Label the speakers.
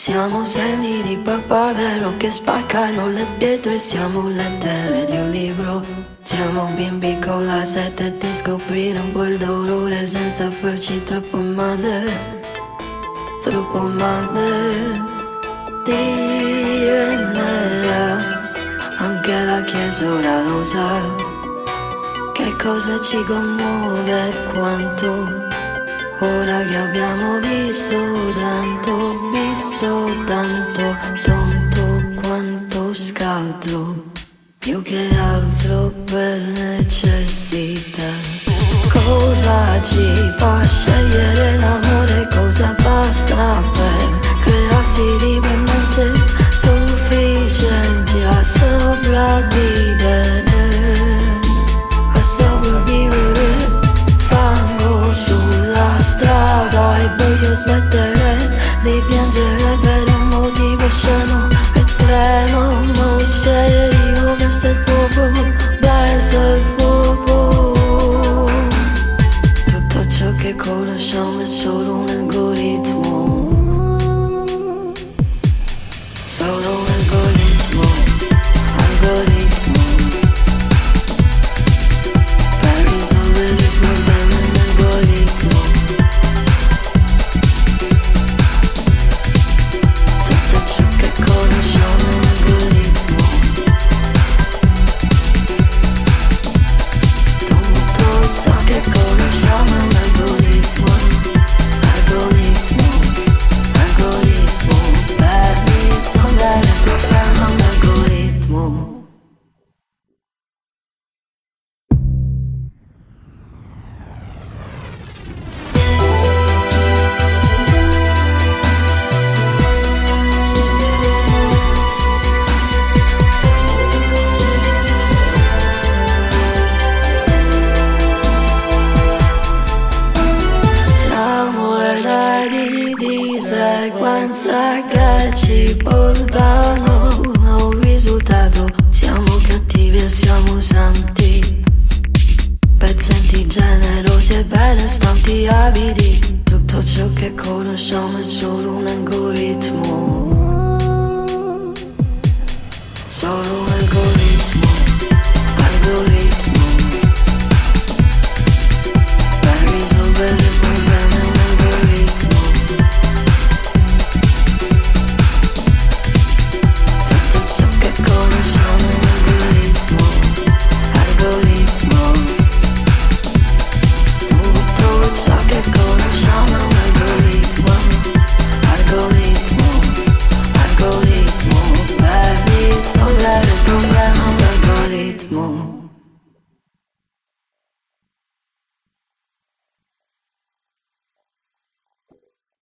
Speaker 1: Siamo semi di papavero che spaccano le pietre. Siamo lettere di un libro. Siamo bimbi con la sete di scoprire un po' il dolore senza farci troppo male. Troppo male. DNA. Anche la chiesa ora lo sa. Che cosa ci commuove e quanto. Ora che abbiamo visto tanto, tonto quanto scaltro, più che altro per necessità. Cosa ci fa scegliere l'amore? Cosa basta per crearsi dipendenze sufficienti a sopravvivere? A sopravvivere. Fango sulla strada e voglio smettere di piangere per un motivo scemo e tremo. Mosce io verso il fuoco, verso il fuoco. Tutto ciò che conosciamo è solo un algoritmo. Solo un algoritmo. Algoritmo. Per risolvere il problema è un algoritmo. Tutto ciò che conosciamo è un algoritmo. Tutto ciò che conosciamo è un algoritmo. Algoritmo. Algoritmo. Per risolvere il problema è un algoritmo. Siamo eredi di sequenze che ci portano a un risultato. Siamo cattivi e siamo santi, pezzenti generosi e benestanti avidi. Tutto ciò che conosciamo è solo un algoritmo. Solo un